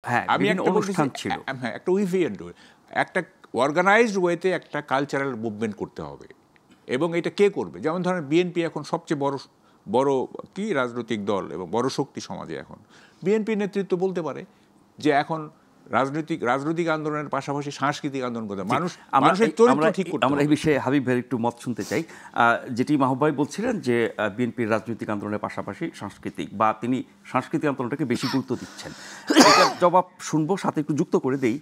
হ্যাঁ, আমি বিভিন্ন একটা অনুষ্ঠান বলতেছি, ছিল। হ্যাঁ, একটা উইভিয়েন্ট, একটা অর্গানাইজড ওয়েতে একটা কালচারাল মুভমেন্ট করতে হবে। এবং এটা কে করবে? যেমন ধরেন বিএনপি এখন সবচেয়ে বড় বড় কি রাজনৈতিক দল এবং বড় শক্তি সমাজে। এখন বিএনপি নেতৃত্ব বলতে পারে যে এখন রাজনৈতিক আন্দোলনের পাশাপাশি সাংস্কৃতিক আন্দোলন করতে হবে। মানুষের চরিত্র ঠিক করতে হবে। আমরা এই বিষয়ে হাবিব ভাইয়ের একটু মত শুনতে চাই। যেটি মাহবুব ভাই বলছিলেন যে বিএনপির রাজনৈতিক আন্দোলনের পাশাপাশি সাংস্কৃতিক, বা তিনি সাংস্কৃতিক আন্দোলনটাকে বেশি গুরুত্ব দিচ্ছেন, এটার জবাব শুনবো। সাথে একটু যুক্ত করে দেই,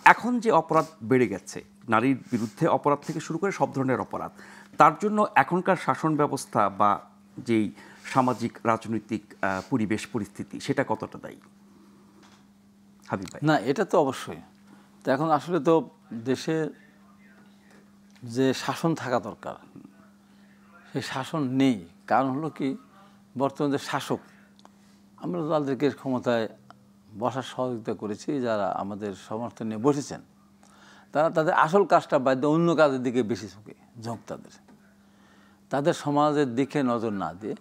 এখন যে অপরাধ বেড়ে গেছে, নারীর বিরুদ্ধে অপরাধ থেকে শুরু করে সব ধরনের অপরাধ, তার জন্য এখনকার শাসন ব্যবস্থা বা যেই সামাজিক রাজনৈতিক পরিবেশ পরিস্থিতি, সেটা কতটা দায়ী হাবিব ভাই? না, এটা তো অবশ্যই। তো এখন আসলে তো দেশে যে শাসন থাকা দরকার, সেই শাসন নেই। কারণ হলো কি, বর্তমান যে শাসক, আমরা তাদেরকে ক্ষমতায় বসার সহযোগিতা করেছি, যারা আমাদের সমর্থন নিয়ে বসেছেন, তারা তাদের আসল কাজটা বাদ দিয়ে অন্য কাজের দিকে বেশি ঝোঁক। তাদের সমাজের দিকে নজর না দিয়ে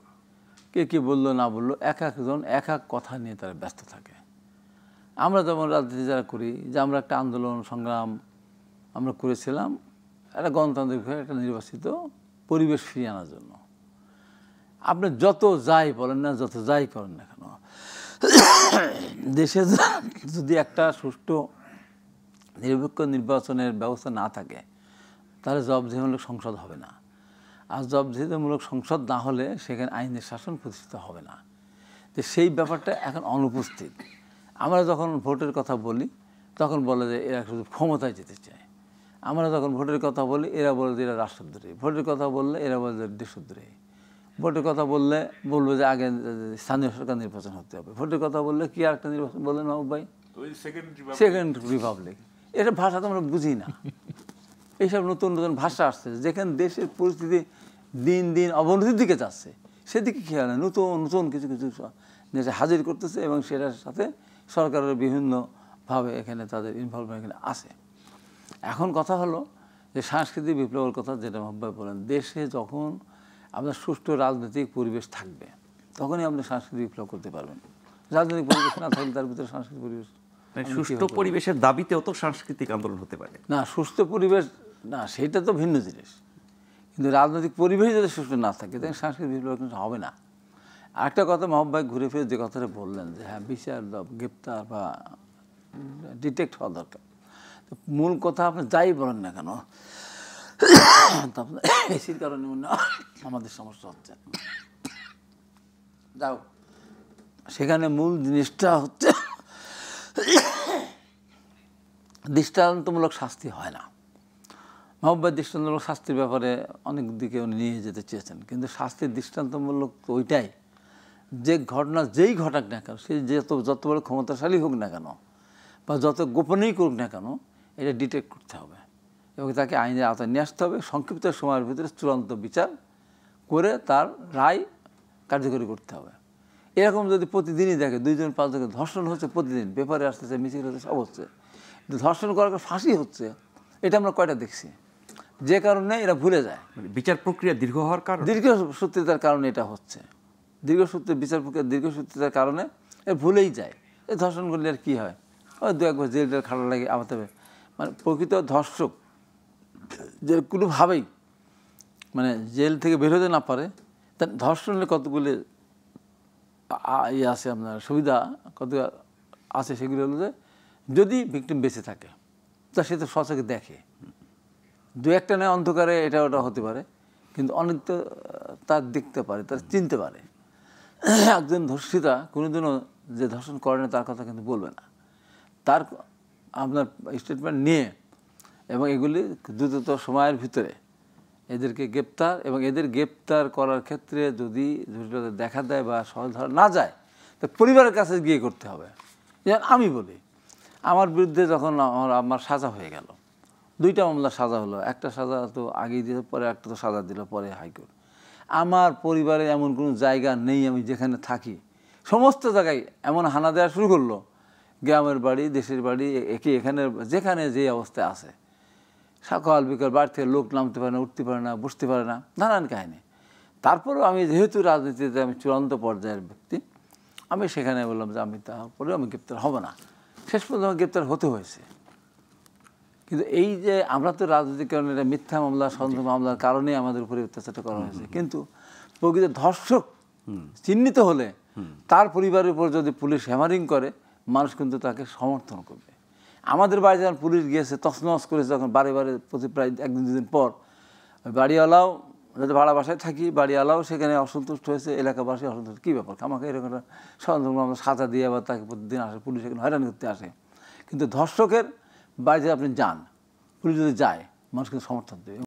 কে কী বললো না বললো, এক একজন এক এক কথা নিয়ে তারা ব্যস্ত থাকে। আমরা যেমন রাজনীতি যারা করি, যে আমরা একটা আন্দোলন সংগ্রাম আমরা করেছিলাম একটা গণতান্ত্রিক একটা নির্বাচিত পরিবেশ ফিরিয়ে আনার জন্য। আপনি যত যাই বলেন না, যত যাই করেন না কেন, দেশে যদি একটা সুষ্ঠু নিরপেক্ষ নির্বাচনের ব্যবস্থা না থাকে, তাহলে জবাবদিহিমূলক সংসদ হবে না। আর জবাবদিহিমূলক সংসদ না হলে সেখানে আইনের শাসন প্রতিষ্ঠিত হবে না। তো সেই ব্যাপারটা এখন অনুপস্থিত। আমরা যখন ভোটের কথা বলি, তখন বলে যে এরা শুধু ক্ষমতায় যেতে চায়। আমরা যখন ভোটের কথা বলি, এরা বলে যে এরা রাষ্ট্রদ্রোহী। ভোটের কথা বললে এরা বলে যে দেশদ্রোহী। ভোটের কথা বললে বলবো যে আগে স্থানীয় সরকার নির্বাচন হতে হবে। ভোটের কথা বললে কি আরেকটা নির্বাচন বললেন মাহবুব ভাই? Second Republic. এটা ভাষা তো আমরা বুঝি না। এইসব নতুন নতুন ভাষা আসছে, যেখানে দেশের পরিস্থিতি দিন দিন অবনতির দিকে যাচ্ছে, সেদিকে খেয়াল নেই, নতুন নতুন কিছু কিছু দেশে হাজির করতেছে, এবং সেটার সাথে সরকারের বিভিন্নভাবে এখানে তাদের ইনভলভমেন্ট এখানে আছে। এখন কথা হলো যে সাংস্কৃতিক বিপ্লবের কথা, যেটা মাহবুব ভাই বলেন, দেশে যখন আপনার সুষ্ঠু রাজনৈতিক পরিবেশ থাকবে, তখনই আপনি সাংস্কৃতিক বিপ্লব করতে পারবেন। রাজনৈতিক পরিবেশ না থাকলে তার ভিতরে সাংস্কৃতিক পরিবেশ, সুষ্ঠু পরিবেশের দাবিতেও তো সাংস্কৃতিক আন্দোলন হতে পারে না। সুস্থ পরিবেশ না, সেটা তো ভিন্ন জিনিস। কিন্তু রাজনৈতিক পরিবেশ যদি সুষ্ঠু না থাকে, তাহলে সাংস্কৃতিক বিপ্লব কিন্তু হবে না। আরেকটা কথা মাহবুব ভাই ঘুরে ফিরে যে কথাটা বললেন, যে হ্যাঁ বিচার গ্রেপ্তার বা ডিটেক্ট হওয়া দরকার। তো মূল কথা আপনি যাই বলেন না কেন, এসির কারণে আমাদের সমস্যা হচ্ছে। যাও, সেখানে মূল জিনিসটা হচ্ছে দৃষ্টান্তমূলক শাস্তি হয় না। মাহবুব ভাই দৃষ্টান্তমূলক শাস্তির ব্যাপারে অনেক দিকে উনি নিয়ে যেতে চেয়েছেন, কিন্তু শাস্তির দৃষ্টান্তমূলক ওইটাই যে ঘটনা যেই ঘটাক না কেন, সে যত বড় ক্ষমতাশালী হোক না কেন বা যত গোপনেই করুক না কেন, এটা ডিটেক্ট করতে হবে এবং তাকে আইনের আওতায় নিয়ে আসতে হবে। সংক্ষিপ্ত সময়ের ভিতরে চূড়ান্ত বিচার করে তার রায় কার্যকরী করতে হবে। এরকম যদি প্রতিদিনই দেখে 2 জন 5 জন ধর্ষণ হচ্ছে, প্রতিদিন পেপারে আসতেছে, মিছিল হচ্ছে, সব হচ্ছে, ধর্ষণ করার ফাঁসি হচ্ছে, এটা আমরা কয়টা দেখছি? যে কারণে এরা ভুলে যায়, বিচার প্রক্রিয়া দীর্ঘ হওয়ার কারণে, দীর্ঘসূত্রিতার কারণে এটা হচ্ছে। বিচার প্রক্রিয়া দীর্ঘসূত্রিতার কারণে এর ভুলেই যায়। এই ধর্ষণ করলে আর কী হয়, ওই 2-1 বার জেলটা খাটা লাগে আবার তবে। মানে প্রকৃত ধর্ষক যে কোনোভাবেই মানে জেল থেকে বের হতে না পারে, তার ধর্ষণের কতগুলি ইয়ে আছে, আপনার সুবিধা কত আছে, সেগুলো হলো যে যদি ভিকটিম বেঁচে থাকে, তা সে তো সচকে দেখে, 2-1টা নয় অন্ধকারে এটা ওটা হতে পারে, কিন্তু অনেক তো তার দেখতে পারে, তার চিনতে পারে। একজন ধর্ষিতা কোনোদিনও যে ধর্ষণ করে না তার কথা কিন্তু বলবে না, তার আপনার স্টেটমেন্ট নিয়ে এবং এগুলি দ্রুত সময়ের ভিতরে এদেরকে গ্রেপ্তার, এবং এদের গ্রেপ্তার করার ক্ষেত্রে যদি দেখা দেয় বা সহজ ধরা না যায়, তো পরিবারের কাছে গিয়ে করতে হবে। যেমন আমি বলি, আমার বিরুদ্ধে যখন আমার সাজা হয়ে গেল, 2টা মামলার সাজা হলো, একটা সাজা তো আগেই দিল, পরে একটা তো সাজা দিল পরে হাইকোর্ট। আমার পরিবারে এমন কোনো জায়গা নেই, আমি যেখানে থাকি সমস্ত জায়গায় এমন হানা দেওয়া শুরু করলো, গ্রামের বাড়ি, দেশের বাড়ি, এখানে যেখানে যে অবস্থায় আছে, সকাল বিকাল বাড়ি থেকে লোক নামতে পারে না, উঠতে পারে না, বসতে পারে না, নানান কাহিনী। তারপরেও আমি যেহেতু রাজনীতিতে আমি চূড়ান্ত পর্যায়ের ব্যক্তি, আমি সেখানে বললাম যে আমি তারপরেও আমি গ্রেপ্তার হব না, শেষ পর্যন্ত আমাকে গ্রেপ্তার হতে হয়েছে। কিন্তু এই যে আমরা তো রাজনৈতিক কারণে এটা মিথ্যা মামলা, সন্দেহ মামলার কারণে আমাদের উপরে অত্যাচারটা করা হয়েছে, কিন্তু প্রকৃত ধর্ষক চিহ্নিত হলে তার পরিবারের উপর যদি পুলিশ হ্যামারিং করে, মানুষ কিন্তু তাকে সমর্থন করবে। আমাদের বাড়ি যখন পুলিশ গিয়েছে তছনছ করেছে, যখন বারে বারে প্রতি প্রায় একদিন দুদিন পর বাড়িওয়ালাও, যাতে ভাড়া বাসায় থাকি, বাড়িওয়ালাও সেখানে অসন্তুষ্ট হয়েছে, এলাকাবাসী অসন্তুষ্ট। কী ব্যাপার, আমাকে এরকম একটা সন্দেহ আমরা সাজা দিয়ে আবার তাকে প্রতিদিন আসে, পুলিশ এখানে হয়রান করতে আসে। কিন্তু ধর্ষকের বাড়িতে আপনি যান, পুলিশ যদি যায়, মানুষ কিন্তু সমর্থন দেবে।